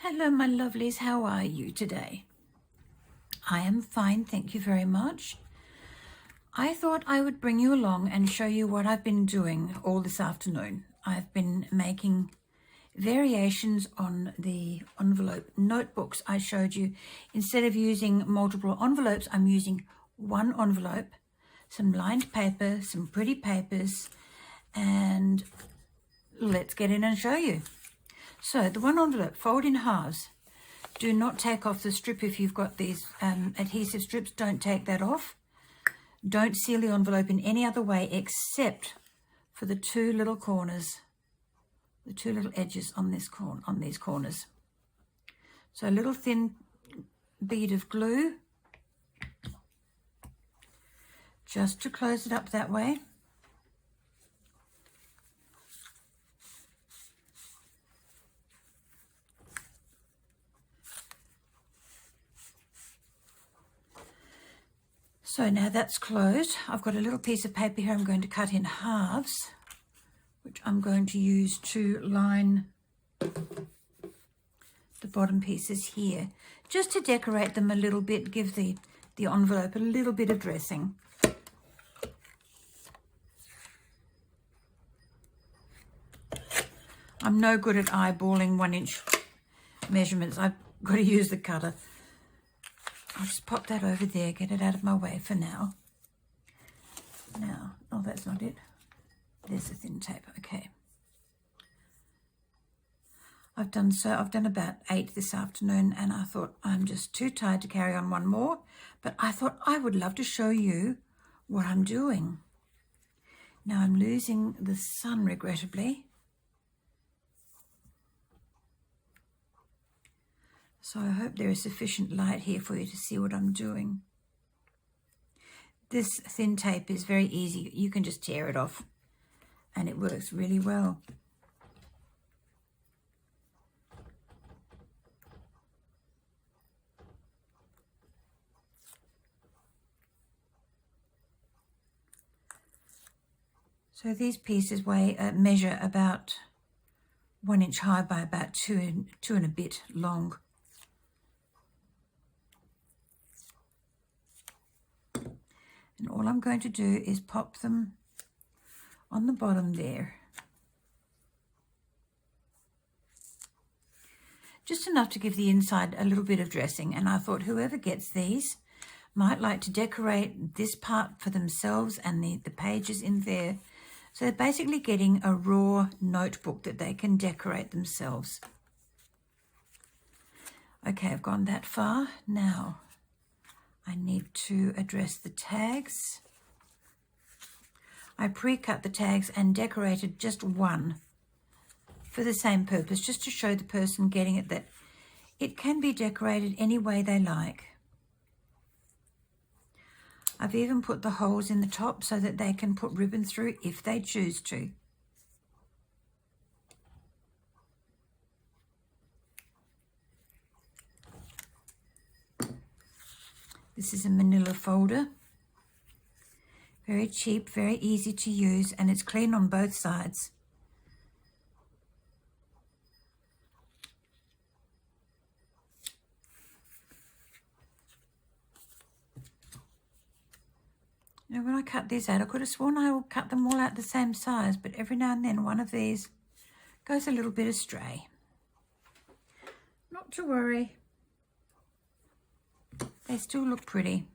Hello, my lovelies. How are you today? I am fine, thank you very much. I thought I would bring you along and show you what I've been doing all this afternoon. I've been making variations on the envelope notebooks I showed you. Instead of using multiple envelopes, I'm using one envelope, some lined paper, some pretty papers, and let's get in and show you. So the one envelope, fold in halves. Do not take off the strip if you've got these adhesive strips. Don't take that off. Don't seal the envelope in any other way except for the two little corners, the two little edges on this on these corners. So a little thin bead of glue just to close it up that way. So now that's closed. I've got a little piece of paper here I'm going to cut in halves, which I'm going to use to line the bottom pieces here, just to decorate them a little bit, give the envelope a little bit of dressing. I'm no good at eyeballing 1-inch measurements. I've got to use the cutter. I'll just pop that over there, get it out of my way for now. Now, oh, that's not it. There's the thin tape, okay. I've done about 8 this afternoon, and I thought I'm just too tired to carry on one more, but I thought I would love to show you what I'm doing. Now I'm losing the sun, regrettably. So I hope there is sufficient light here for you to see what I'm doing. This thin tape is very easy. You can just tear it off and it works really well. So these pieces measure about 1 inch high by about two and a bit long. And all I'm going to do is pop them on the bottom there. Just enough to give the inside a little bit of dressing. And I thought whoever gets these might like to decorate this part for themselves and the pages in there. So they're basically getting a raw notebook that they can decorate themselves. Okay, I've gone that far. Now I need to address the tags. I pre-cut the tags and decorated just one for the same purpose, just to show the person getting it that it can be decorated any way they like. I've even put the holes in the top so that they can put ribbon through if they choose to. This is a manila folder. Very cheap, very easy to use, and it's clean on both sides. Now when I cut these out, I could have sworn I will cut them all out the same size, but every now and then one of these goes a little bit astray. Not to worry. They still look pretty.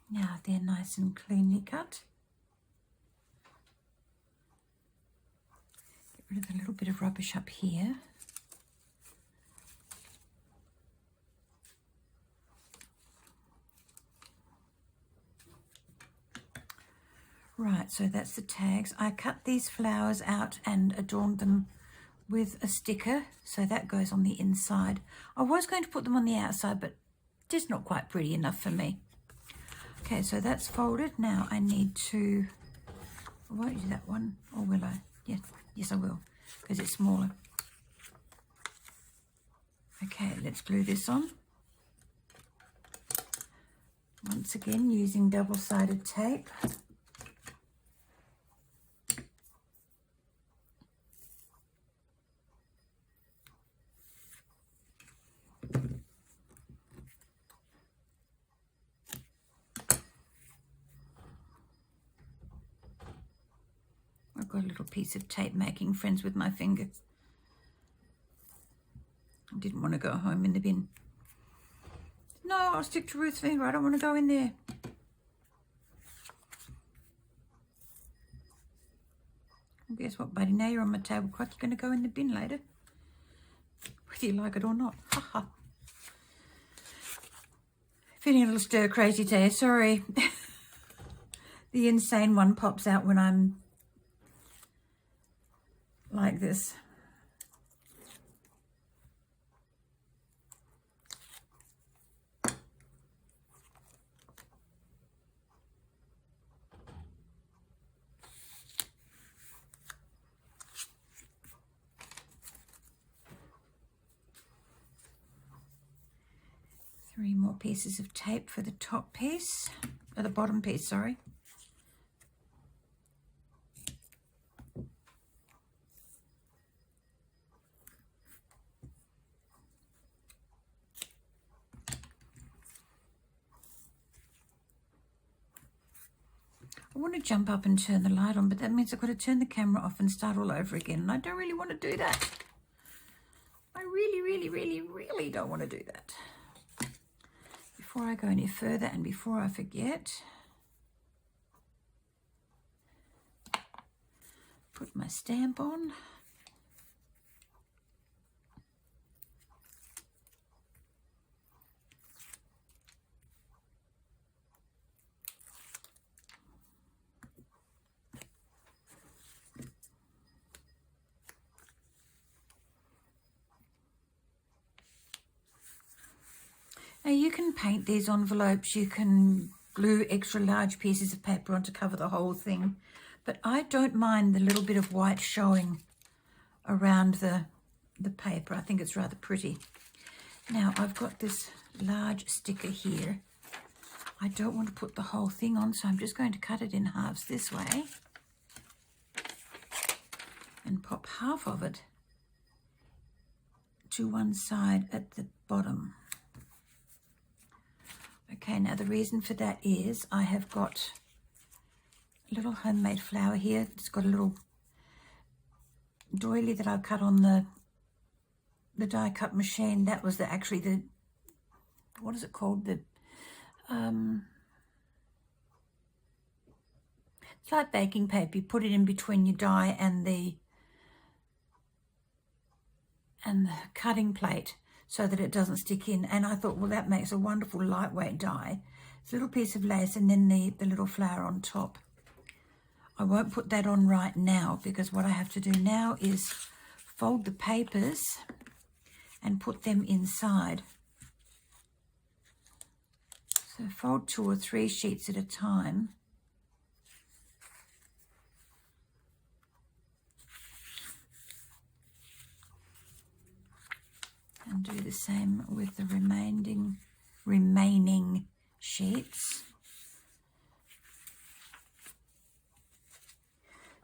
Now they're nice and cleanly cut. Get rid of a little bit of rubbish up here. Right, so that's the tags. I cut these flowers out and adorned them with a sticker, so that goes on the inside. I was going to put them on the outside, but just not quite pretty enough for me. Okay, so that's folded. Now I need to, I won't do that one, or will I? Yes I will, because it's smaller. Okay, let's glue this on. Once again, using double-sided tape. I've got a little piece of tape making friends with my finger. I didn't want to go home in the bin. No, I'll stick to Ruth's finger. I don't want to go in there. Well, guess what, buddy? Now you're on my tablecloth. You're going to go in the bin later, whether you like it or not. Ha ha. Feeling a little stir crazy today. Sorry. The insane one pops out when I'm like this. Three more pieces of tape for the top piece, or the bottom piece, sorry. I want to jump up and turn the light on, but that means I've got to turn the camera off and start all over again, and I don't really want to do that. I really don't want to do that. Before I go any further and before I forget, put my stamp on. Now you can paint these envelopes, you can glue extra large pieces of paper on to cover the whole thing, but I don't mind the little bit of white showing around the paper. I think it's rather pretty. Now I've got this large sticker here. I don't want to put the whole thing on, so I'm just going to cut it in halves this way and pop half of it to one side at the bottom. Okay, now the reason for that is I have got a little homemade flower here. It's got a little doily that I cut on the die cut machine. That was actually the, what is it called? The it's like baking paper. You put it in between your die and the cutting plate, so that it doesn't stick in. And I thought, well, that makes a wonderful lightweight die. It's a little piece of lace and then the little flower on top. I won't put that on right now, because what I have to do now is fold the papers and put them inside. So fold 2 or 3 sheets at a time. And do the same with the remaining sheets.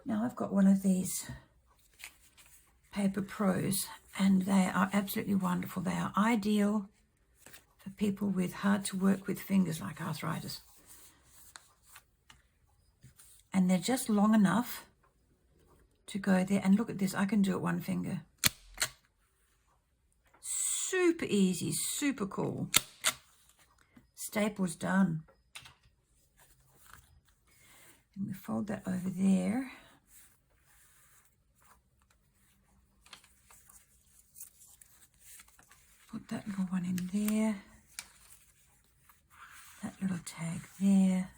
Now I've got one of these Paper Pros, and they are absolutely wonderful. They are ideal for people with hard to work with fingers like arthritis. And they're just long enough to go there. And look at this, I can do it one finger. Super easy, super cool. Staples done. And we fold that over there. Put that little one in there. That little tag there.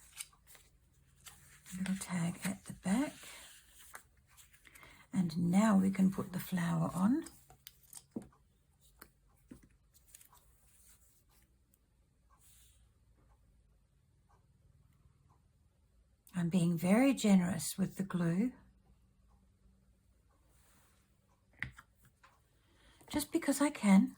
Little tag at the back. And now we can put the flower on. I'm being very generous with the glue, just because I can.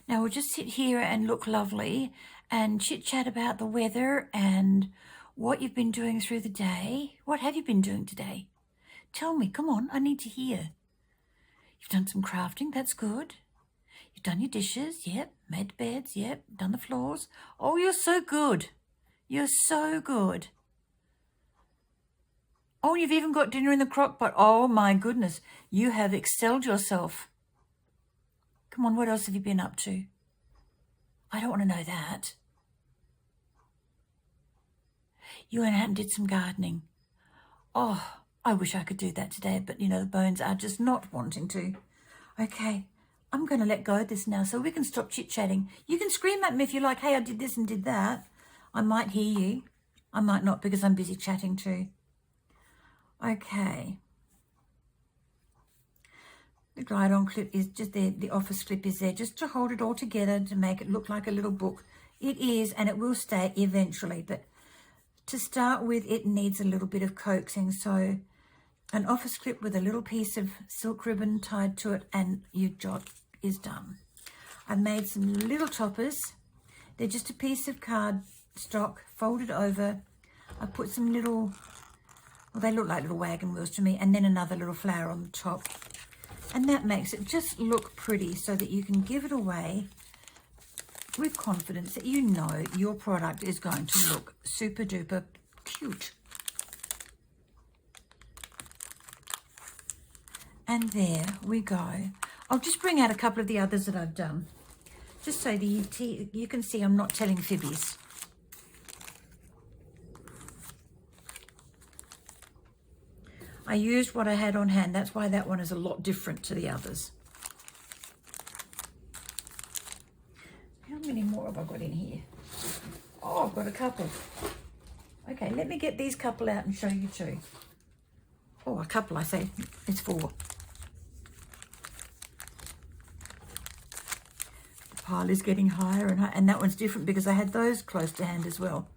Now we'll just sit here and look lovely and chit-chat about the weather and what you've been doing through the day. What have you been doing today? Tell me, come on, I need to hear. You've done some crafting, that's good. You've done your dishes, yep. Made the beds, yep. Done the floors. Oh, you're so good. You're so good. Oh, you've even got dinner in the crock pot. Oh my goodness, you have excelled yourself. Come on, what else have you been up to? I don't want to know that. You went out and did some gardening. Oh, I wish I could do that today, but the bones are just not wanting to. Okay, I'm going to let go of this now so we can stop chit-chatting. You can scream at me if you like, hey, I did this and did that. I might hear you. I might not because I'm busy chatting too. Okay. The glide-on clip is just there. The office clip is there just to hold it all together, to make it look like a little book. It is, and it will stay eventually, but to start with, it needs a little bit of coaxing. So an office clip with a little piece of silk ribbon tied to it, and your job is done. I've made some little toppers. They're just a piece of cardstock folded over. I put some little, well, they look like little wagon wheels to me, and then another little flower on the top. And that makes it just look pretty so that you can give it away with confidence that you know your product is going to look super duper cute. And there we go. I'll just bring out a couple of the others that I've done, just so that you can see I'm not telling fibbies. I used what I had on hand. That's why that one is a lot different to the others. How many more have I got in here? Oh, I've got a couple. Okay, let me get these couple out and show you too. Oh, a couple, I say. It's 4. The pile is getting higher and higher, and that one's different because I had those close to hand as well.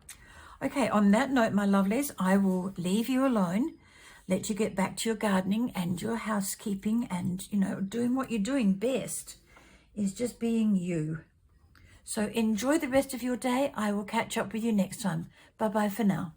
Okay, on that note, my lovelies, I will leave you alone. Let you get back to your gardening and your housekeeping and, doing what you're doing best is just being you. So enjoy the rest of your day. I will catch up with you next time. Bye-bye for now.